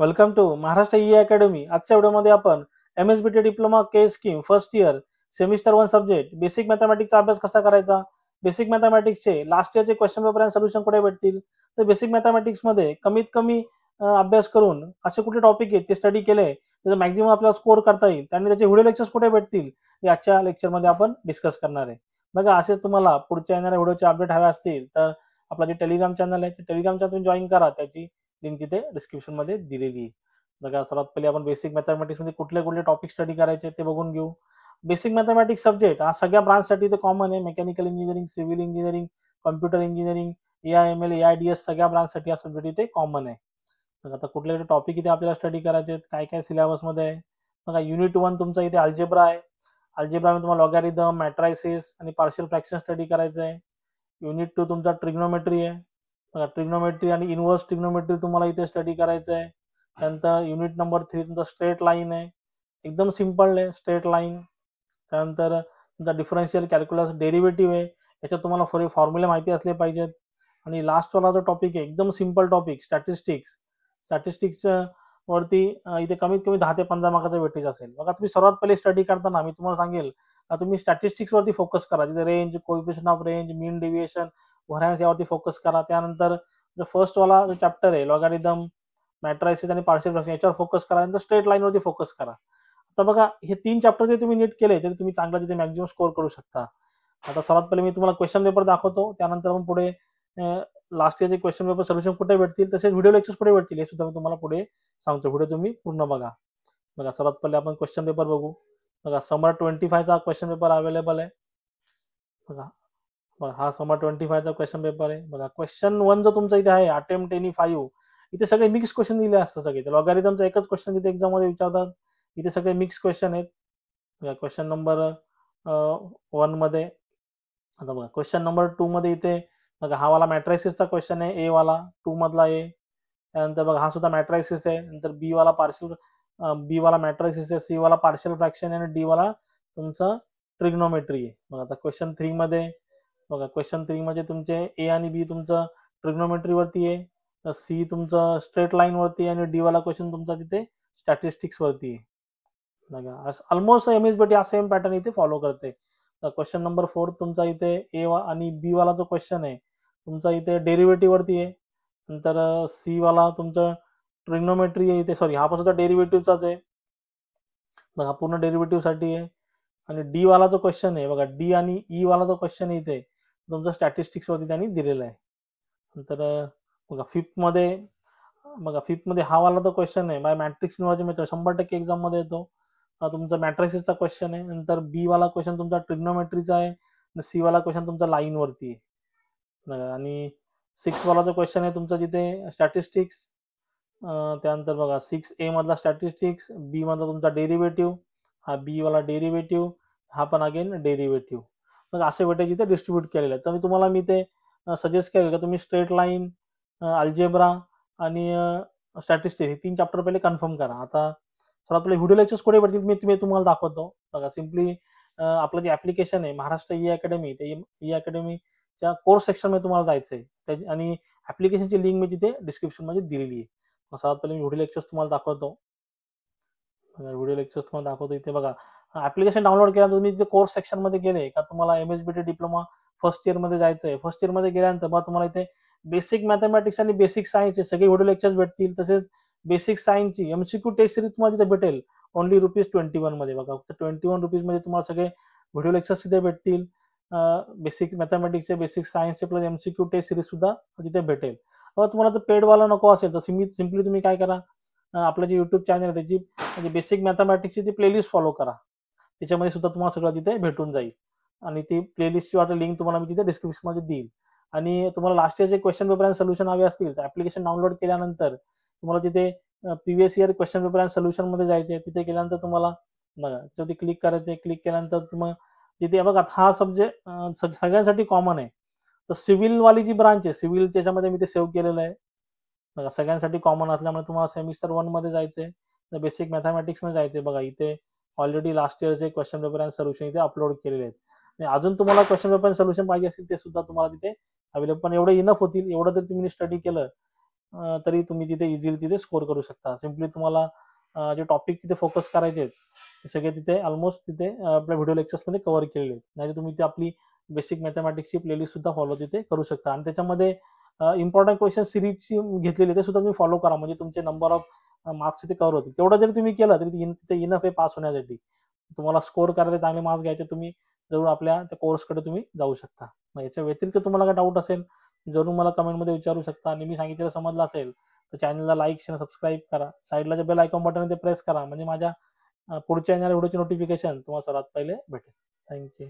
Welcome to Maharashtra E academy. आजच्या व्हिडिओमध्ये आपण MSBT diploma K scheme first year semester 1 subject basic मॅथमॅटिक्सचा अभ्यास कसा करायचा, बेसिक मॅथमॅटिक्सचे लास्ट इयरचे क्वेश्चन पेपर आणि सोल्युशन कुठे भेटतील, तर बेसिक मॅथमॅटिक्स मध्ये कमीत कमी अभ्यास करून असे कुठले टॉपिक आहेत ते स्टडी केले त्याचा मॅक्झिमम आपल्याला स्कोर करता येईल आणि त्याचे व्हिडिओ लेक्चर्स कुठे भेटतील हे आजच्या लेक्चरमध्ये आपण डिस्कस करणार आहे. बघा, असेच तुम्हाला पुढच्या येणाऱ्या व्हिडिओचे अपडेट हवे असतील तर आपला जे टेलिग्राम चॅनल आहे ते टेलिग्राम चॅनल तुम्ही जॉईन करा. त्याची लिंक तिथे डिस्क्रिप्शन मध्ये दिलेली आहे. बघा, सर्वात पहिले आपण बेसिक मॅथमॅटिक्स मध्ये कुठले कुठले टॉपिक स्टडी करायचे ते बघून घेऊ. बेसिक मॅथमॅटिक्स सब्जेक्ट हा सगळ्या ब्रांचसाठी ते कॉमन आहे. Mechanical engineering, civil engineering, computer engineering, AIML, AIDS सगळ्या ब्रांचसाठी हा सब्जेक्ट इथे कॉमन आहे. तर आता कुठले टॉपिक इथे आपल्याला स्टडी करायचे आहेत, काय काय सिलेबस मध्ये आहे. बघा, युनिट 1 तुमचा इथे अल्जेब्रा आहे. अल्जेब्रा मध्ये तुम्हाला लॉगॅरिथम, मॅट्रायसिस आणि पार्शियल फ्रॅक्शन स्टडी करायचं आहे. युनिट 2 तुमचा ट्रिग्नोमेट्री आहे. बघा, ट्रिग्नोमेट्री आणि इनव्हर्स ट्रिग्नोमेट्री तुम्हाला इथे स्टडी करायचं आहे. त्यानंतर युनिट नंबर 3 तुमचा स्ट्रेट लाईन आहे. एकदम सिंपल आहे स्ट्रेट लाईन. त्यानंतर तुमचा डिफरन्शियल कॅल्क्युलस डेरिव्हेटिव्ह आहे. याच्यात तुम्हाला फॉर्म्युले माहिती असले पाहिजेत. आणि लास्ट वाला जो टॉपिक आहे एकदम सिंपल टॉपिक स्टॅटिस्टिक्स. स्टॅटिस्टिक्स वरती इथे कमीत कमी 10 ते 15 मार्काचा वेटेज असेल. बघा, तुम्ही सर्वात पहिले स्टडी करताना मी तुम्हाला सांगेल तुम्ही स्टॅटिस्टिक्स वरती फोकस करा. तिथे range, coefficient of range, mean deviation, variance यावरती फोकस करा. त्यानंतर जो फर्स्ट वाला जो चॅप्टर आहे लॉगॅरिथम, मॅट्रायसिस आणि पार्शियल फ्रॅक्शन याच्यावर फोकस करा. नंतर स्ट्रेट लाईन वरती फोकस करा. आता बघा, हे 3 चॅप्टर जर तुम्ही नीट केले तरी तुम्ही चांगला तिथे मॅक्झिमम स्कोर करू शकता. आता सर्वात पहिले मी तुम्हाला क्वेश्चन पेपर दाखवतो. त्यानंतर मग पुढे लास्ट इयरचे क्वेश्चन पेपर सोल्युशन कुठे भेटतील, तसेच व्हिडिओ लेक्चर्स कुठे भेटतील हे सुद्धा मी तुम्हाला पुढे सांगतो. व्हिडिओ तुम्ही पूर्ण बघा. बघा, सर्वात पहिले आपण क्वेश्चन पेपर बघू. बघा, समर 25 चा क्वेश्चन पेपर अवेलेबल आहे. बघा, हा समर 25 चा क्वेश्चन पेपर आहे. बघा, क्वेश्चन 1 जो तुमचा इथे आहे अटेम्प्ट एनी 5, इथे सगळे मिक्स क्वेश्चन दिले असतात. सगळे लॉगॅरिथमचा एकच क्वेश्चन तिथे एक्झाम मध्ये विचारतात. इथे सगळे मिक्स क्वेश्चन आहेत. क्वेश्चन नंबर 1 मध्ये. आता बघा, क्वेश्चन नंबर 2 मध्ये इथे बघा हा वाला मॅट्रायसिसचा क्वेश्चन आहे, ए वाला 2 मधला आहे. त्यानंतर बघा हा सुद्धा मॅट्रायसिस आहे. नंतर बी वाला मॅट्रायसिस आहे, सी वाला पार्शियल फ्रॅक्शन आहे आणि डी वाला तुमचा ट्रिग्नोमेट्री आहे. बघा, आता क्वेश्चन 3 मध्ये बघा, क्वेश्चन 3 मध्ये तुमचे ए आणि बी तुमचं ट्रिग्नोमेट्री वरती आहे, सी तुमचं स्ट्रेट लाईन वरती आहे आणि डी वाला क्वेश्चन तुमचा तिथे स्टॅटिस्टिक्स वरती आहे. बघा, ऑलमोस्ट MSBT हा सेम पॅटर्न इथे फॉलो करते. क्वेश्चन नंबर 4 तुमचा इथे ए आणि बी वाला जो क्वेश्चन आहे तुमचा इथे डेरिव्हेटिव्ह वरती आहे. नंतर सी वाला तुमचं ट्रिग्नोमेट्री आहे इथे, सॉरी हा पण सुद्धा डेरिव्हेटिव्हचाच आहे. बघा, पूर्ण डेरिव्हेटिव्ह साठी आहे. आणि डी वाला जो क्वेश्चन आहे बघा, डी आणि ई वाला जो क्वेश्चन आहे इथे तुमचा स्टॅटिस्टिक्स वरती त्यांनी दिलेला आहे. नंतर बघा फिफ्थ मध्ये हा वाला जो क्वेश्चन आहे by matrix inversion method 100% exam मध्ये येतो. हा तुमचा मॅट्रिक्सचा क्वेश्चन आहे. नंतर बी वाला क्वेश्चन तुमचा ट्रिग्नोमेट्रीचा आहे आणि सी वाला क्वेश्चन तुमचा लाईन वरती आहे. आणि 6 वाला जो क्वेश्चन आहे तुमचा जिथे स्टॅटिस्टिक्स. त्यानंतर बघा 6A मधला स्टॅटिस्टिक्स, बी मधला तुमचा डेरिव्हेटिव्ह, हा बी वाला डेरिव्हेटिव्ह, हा पण अगेन डेरिव्हेटिव्ह. मग असे वेटेज इथे डिस्ट्रीब्यूट केलेले आहेत. तर तुम्हाला मी ते सजेस्ट केलं का तुम्ही स्ट्रेट लाईन, अल्जेब्रा आणि स्टॅटिस्टिक्स हे 3 चॅप्टर पहिले कन्फर्म करा. आता सर्वात पहिले व्हिडिओ लेक्चर्स कुठे भेटतील मी तुम्हाला दाखवतो. बघा, सिम्पली आपलं जे ऍप्लिकेशन आहे महाराष्ट्र ई अकॅडमी, ते ई अकॅडमीच्या कोर्स सेक्शन मध्ये तुम्हाला जायचंय आणि ऍप्लिकेशनची लिंक मी तिथे डिस्क्रिप्शन मध्ये दिलेली आहे. सर्वात पहिले मी व्हिडिओ लेक्चर्स तुम्हाला दाखवतो. इथे बघा, ऍप्लिकेशन डाउनलोड केल्यानंतर तुम्ही तिथे कोर्स सेक्शन मध्ये गेले का तुम्हाला MSBT डिप्लोमा फर्स्ट इयर मध्ये जायचंय. फर्स्ट इयर मध्ये गेल्यानंतर बघा तुम्हाला इथे बेसिक मॅथमॅटिक्स आणि बेसिक सायन्सचे सगळे व्हिडिओ लेक्चर्स भेटतील. तसेच बेसिक सायन्सची MCQ टेस्ट सिरीज तुम्हाला तिथे भेटेल ओनली ₹21 मध्ये. बघा, फक्त ₹21 मध्ये तुम्हाला सगळे व्हिडिओ लेक्चर्स तिथे भेटतील. बेसिक मॅथमॅटिक्सचे, बेसिक सायन्सचे प्लस MCQ टेस्ट सिरीज सुद्धा तिथे भेटेल. तुम्हाला जर पेड वाला नको असेल तर सिम्पली तुम्ही काय करा, आपलं जे युट्यूब चॅनल आहे त्याची म्हणजे बेसिक मॅथमॅटिक्सची ती प्लेलिस्ट फॉलो करा. त्याच्यामध्ये सुद्धा तुम्हाला सगळं तिथे भेटून जाईल आणि ती प्लेलिस्टची वाटत लिंक तुम्हाला मी तिथे डिस्क्रिप्शन मध्ये देईल. आणि तुम्हाला लास्ट इयरचे क्वेश्चन पेपर आणि सोल्युशन हवे असतील तर ऍप्लिकेशन डाउनलोड केल्यानंतर तुम्हाला तिथे प्रिव्हियस इयर क्वेश्चन पेपर आणि सोल्युशन मध्ये जायचे. तिथे गेल्यानंतर तुम्हाला बघा त्याच्यावरती क्लिक करायचे. क्लिक केल्यानंतर तुम्हाला तिथे बघा हा सब्जेक्ट सगळ्यांसाठी कॉमन आहे. तर सिव्हिल वाली जी ब्रांच आहे, सिव्हिल त्याच्यामध्ये मी ते सेव्ह केलेलं आहे. बघा, सगळ्यांसाठी कॉमन असल्यामुळे तुम्हाला सेमिस्टर 1 मध्ये जायचंय, बेसिक मॅथमॅटिक्स मध्ये जायचंय. बघा, इथे ऑलरेडी लास्ट इयरचे क्वेश्चन पेपर आणि सोल्युशन इथे अपलोड केलेले आहेत. आणि अजून तुम्हाला क्वेश्चन पेपर आणि सोल्युशन पाहिजे असेल ते सुद्धा तुम्हाला तिथे अवेलेबल, पण एवढे इनफ होतील. एवढं जर तुम्ही स्टडी केलं तरी तुम्ही तिथे इझिली तिथे स्कोर करू शकता. सिम्पली तुम्हाला जे टॉपिक तिथे फोकस करायचे आहेत ते सगळे तिथे ऑलमोस्ट तिथे आपल्या व्हिडिओ लेक्चर्समध्ये कव्हर केलेले आहेत. नाहीतर तुम्ही ती आपली बेसिक मॅथमॅटिक्सची प्लेलिस्ट सुद्धा फॉलो तिथे करू शकता आणि त्याच्यामध्ये इम्पॉर्टंट क्वेश्चन सिरीजची घेतलेली ते सुद्धा तुम्ही फॉलो करा, म्हणजे तुमचे नंबर ऑफ मार्क्स तिथे कव्हर होतील. तेवढं जरी तुम्ही केलं तरी तिथे इनफ आहे पास होण्यासाठी. तुम्हाला स्कोर करायचे, चांगले मार्क्स घ्यायचे, तुम्ही जरूर आपल्या त्या कोर्सकडे तुम्ही जाऊ शकता. मग याच्या व्यतिरिक्त तुम्हाला काय डाऊट असेल जरूर मला कमेंटमध्ये विचारू शकता आणि मी सांगितलेलं समजलं असेल तर चॅनलला लाईक शेअर सबस्क्राईब करा. साईडला जे बेल आयकॉन बटन आहे ते प्रेस करा, म्हणजे माझ्या पुढच्या येणाऱ्या व्हिडिओची नोटिफिकेशन तुम्हाला सर्वात पहिले भेटेल. थँक्यू.